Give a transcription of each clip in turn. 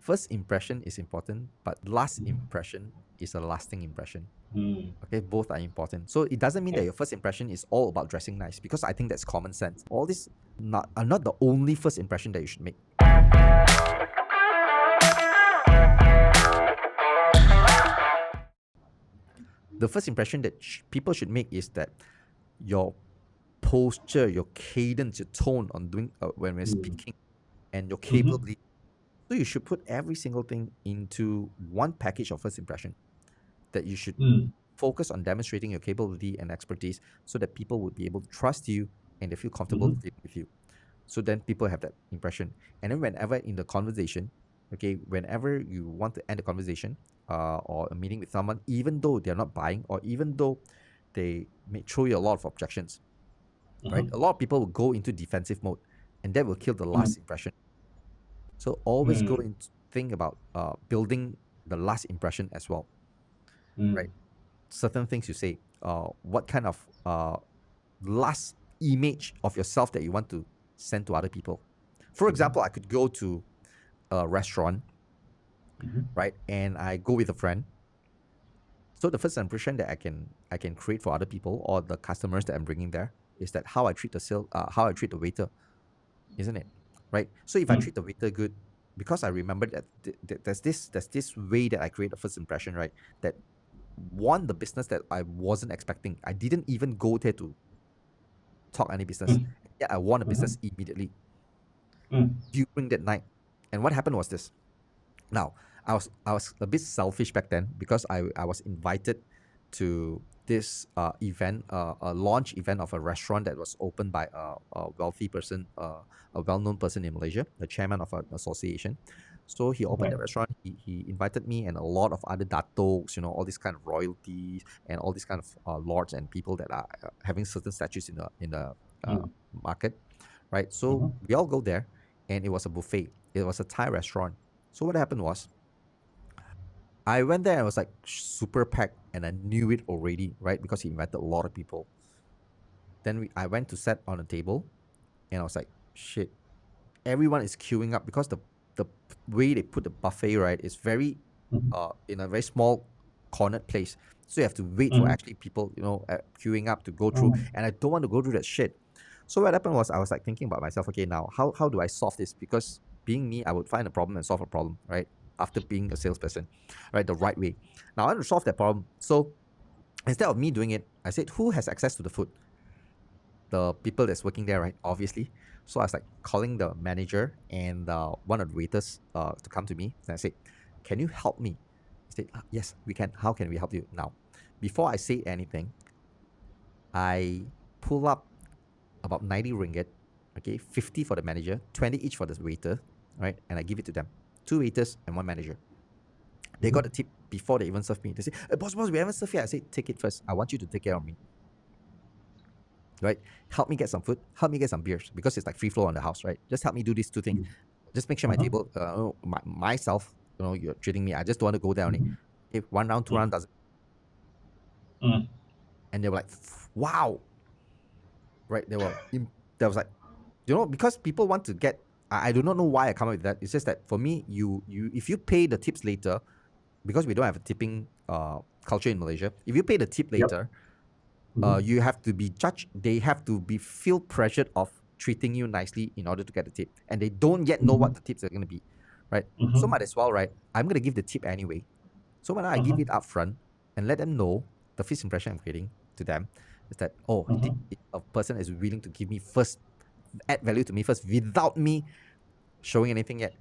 first impression is important, but last impression is a lasting impression. Okay, both are important. So it doesn't mean that your first impression is all about dressing nice, because I think that's common sense. All these are not the only first impression that you should make. The first impression that people should make is that your posture, your cadence, your tone on doing when we're speaking, and your capability. So you should put every single thing into one package of first impression. That you should focus on demonstrating your capability and expertise, so that people would be able to trust you and they feel comfortable dealing with you. So then people have that impression. And then whenever in the conversation, okay, whenever you want to end a conversation or a meeting with someone, even though they're not buying, or even though they may throw you a lot of objections, right? A lot of people will go into defensive mode, and that will kill the last impression. So always go and think about building the last impression as well, right? Certain things you say, what kind of last image of yourself that you want to send to other people. For example, I could go to a restaurant, right, and I go with a friend. So the first impression that I can create for other people or the customers that I'm bringing there is that how I treat how I treat the waiter, isn't it? Right. So if I treat the waiter good, because I remember that there's this way that I create a first impression, right? That won the business that I wasn't expecting. I didn't even go there to talk any business. Yeah, I won a business immediately during that night. And what happened was this. Now, I was a bit selfish back then, because I was invited to this event, a launch event of a restaurant that was opened by a wealthy person, a well-known person in Malaysia, the chairman of an association. So he opened the restaurant. He invited me and a lot of other datos, all these kind of royalties and all these kind of lords and people that are having certain statues in the market, right? So we all go there, and it was a buffet. It was a Thai restaurant. So what happened was, I went there and it was like super packed, and I knew it already, right? Because he invited a lot of people. Then I went to sit on a table, and I was like, shit, everyone is queuing up, because the way they put the buffet, right, is very in a very small cornered place. So you have to wait for actually people, queuing up to go through. And I don't want to go through that shit. So what happened was, I was like thinking about myself, okay, now how do I solve this? Because being me, I would find a problem and solve a problem, right? After being a salesperson, right? The right way. Now I want to solve that problem. So instead of me doing it, I said, who has access to the food? The people that's working there, right? Obviously. So I was like calling the manager and one of the waiters to come to me. And I said, can you help me? He said, yes, we can. How can we help you? Now, before I say anything, I pull up about 90 ringgit, okay, 50 for the manager, 20 each for the waiter, right? And I give it to them. 2 waiters and 1 manager. They got a tip before they even serve me. They say, hey, boss, we haven't served yet. I say, take it first. I want you to take care of me. Right? Help me get some food. Help me get some beers, because it's like free flow on the house, right? Just help me do these 2 things. Just make sure my table, myself, you're treating me. I just don't want to go there only. If 1 round, 2 round doesn't. And they were like, wow. Right? They was like, because people want to get, I do not know why I come up with that. It's just that for me, you if you pay the tips later, because we don't have a tipping culture in Malaysia. If you pay the tip later, you have to be judged. They have to feel pressured of treating you nicely in order to get the tip, and they don't yet know what the tips are going to be, right? So might as well, right? I'm going to give the tip anyway. So when I give it up front and let them know the first impression I'm creating to them is that, a person is willing to give me first, add value to me first without me showing anything yet.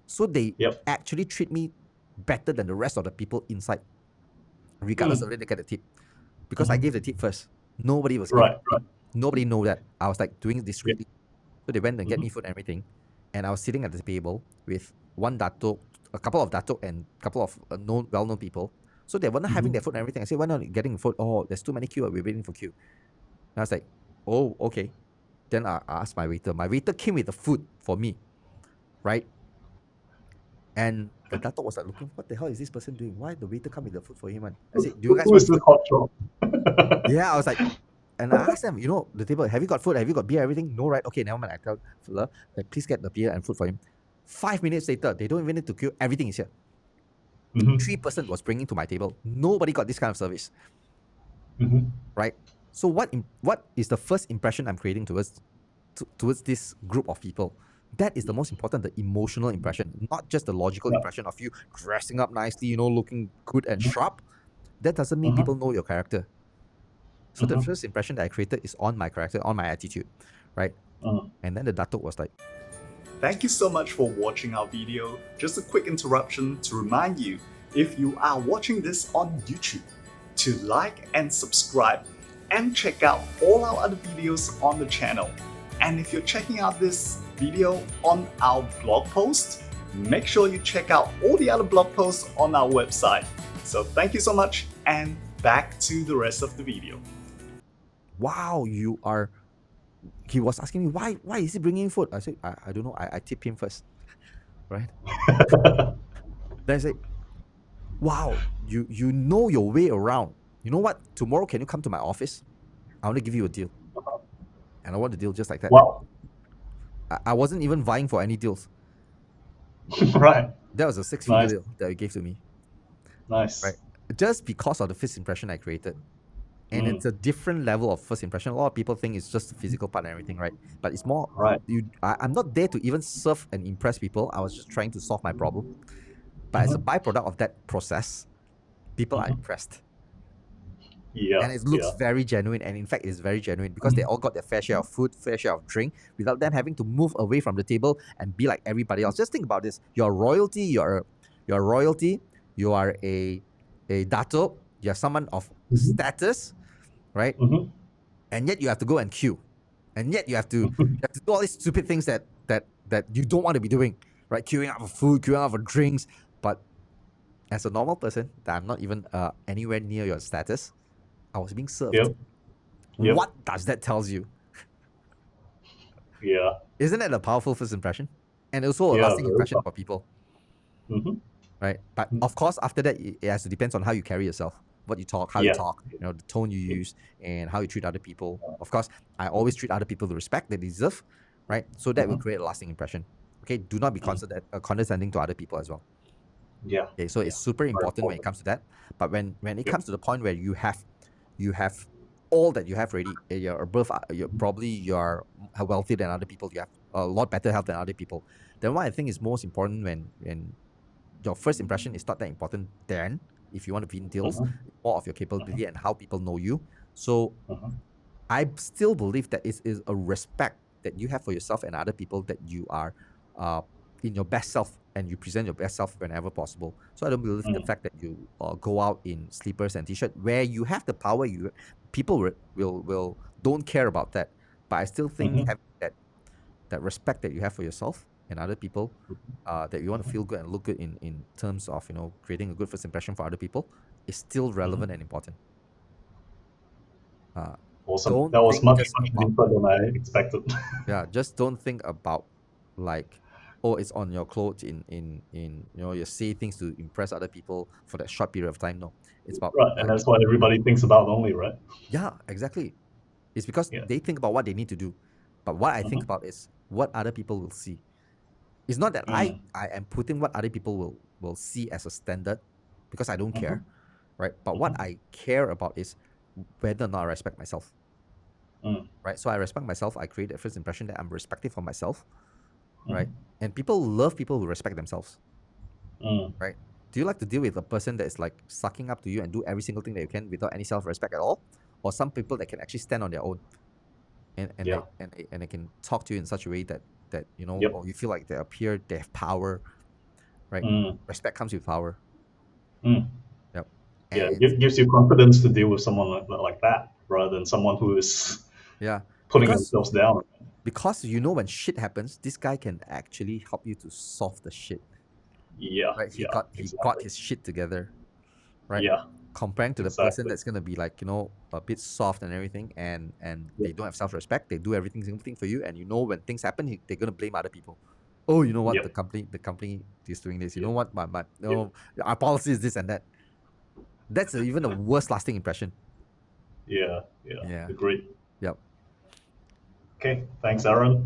So they actually treat me better than the rest of the people inside, regardless of whether they get the tip. Because I gave the tip first. Nobody was giving the tip. Nobody know that. I was like doing this really. So they went and get me food and everything. And I was sitting at the table with one dato, a couple of dato, and a couple of well-known people. So they were not having their food and everything. I said, why not getting the food? Oh, there's too many queue. We're waiting for queue. And I was like, oh, okay. Then I asked my waiter. My waiter came with the food for me, right? And the dato was like looking, what the hell is this person doing? Why the waiter come with the food for him? And I said, do you guys want food? Yeah, I was like, and I asked them, the table, have you got food? Have you got beer? Everything? No, right? Okay, never mind. I tell fella, please get the beer and food for him. 5 minutes later, they don't even need to queue. Everything is here. Mm-hmm. 3% was bringing to my table. Nobody got this kind of service, Mm-hmm. right? So what is the first impression I'm creating towards this group of people? That is the most important, the emotional impression, not just the logical Yeah. impression of you dressing up nicely, looking good and sharp. That doesn't mean Mm-hmm. people know your character. So the Mm-hmm. first impression that I created is on my character, on my attitude, right? Mm. And then the Datuk was like, Thank you so much for watching our video. Just a quick interruption to remind you, if you are watching this on YouTube, to like and subscribe and check out all our other videos on the channel. And if you're checking out this video on our blog post, make sure you check out all the other blog posts on our website. So thank you so much, and back to the rest of the video. wow, he was asking me, why is he bringing food? I said, I don't know, I tip him first, right? Then I said, wow, you know your way around. You know what? Tomorrow, can you come to my office? I want to give you a deal. And I want the deal just like that. Wow. I wasn't even vying for any deals. Right. That was a six-figure Nice. deal that he gave to me, Nice. right? Just because of the first impression I created. And it's a different level of first impression. A lot of people think it's just the physical part and everything, right? But it's more, Right. I'm not there to even serve and impress people. I was just trying to solve my problem. But as a byproduct of that process, people are impressed. Yeah. And it looks very genuine. And in fact, it's very genuine because they all got their fair share of food, fair share of drink, without them having to move away from the table and be like everybody else. Just think about this. You're royalty, you're royalty, you are a dato, you're someone of status, right? Mm-hmm. And yet you have to go and queue. And yet you have to do all these stupid things that you don't want to be doing, right? Queuing up for food, queuing up for drinks. But as a normal person, that I'm not even anywhere near your status, I was being served. Yep. Yep. What does that tells you? Yeah. Isn't that a powerful first impression? And also a Yeah, lasting very impression for people, Mm-hmm. right? But of course, after that, it has to depend on how you carry yourself, what you talk, how you Yeah. talk, the tone you use, and how you treat other people. Of course, I always treat other people with respect they deserve, right? So that will create a lasting impression. Okay, do not be condescending to other people as well. Yeah. Okay, so it's super important when it comes to that. But when it comes to the point where you have all that you have already, you're above, you're wealthier than other people, you have a lot better health than other people, then what I think is most important when your first impression is not that important, then if you want to win deals, more of your capability and how people know you. So I still believe that it is a respect that you have for yourself and other people, that you are in your best self and you present your best self whenever possible. So I don't believe the fact that you go out in slippers and t-shirt where you have the power. People will don't care about that. But I still think having that respect that you have for yourself and other people, that you want to feel good and look good in terms of creating a good first impression for other people, is still relevant and important. Awesome. Don't That was think much just about deeper than I expected. yeah, just don't think about like, oh, it's on your clothes, in you say things to impress other people for that short period of time. No, it's about Right. And that's what everybody thinks about only, right? yeah, exactly. It's because Yeah. they think about what they need to do, but what I think about is what other people will see. It's not that I am putting what other people will see as a standard, because I don't care, right? But what I care about is whether or not I respect myself, right? So I respect myself. I create a first impression that I'm respectful for myself, right? And people love people who respect themselves, right? Do you like to deal with a person that is like sucking up to you and do every single thing that you can without any self-respect at all, or some people that can actually stand on their own and Yeah. they can talk to you in such a way that Yep. or you feel like they have power, right? Respect comes with power. Yep. Yeah, And it gives you confidence to deal with someone like that rather than someone who is yeah, putting themselves down. because when shit happens, this guy can actually help you to solve the shit, Yeah, right? He got exactly. his shit together, right? Yeah, Comparing to the person exactly. that's gonna be like a bit soft and everything, and Yeah. they don't have self-respect. They do everything single thing for you, and when things happen, they're gonna blame other people. Oh, you know what? Yep. The company is doing this. You Yep. know what? My Yep. our policy is this and that. That's even a worst lasting impression. Yeah, Yeah. agreed. Yep. Okay, thanks, Aaron.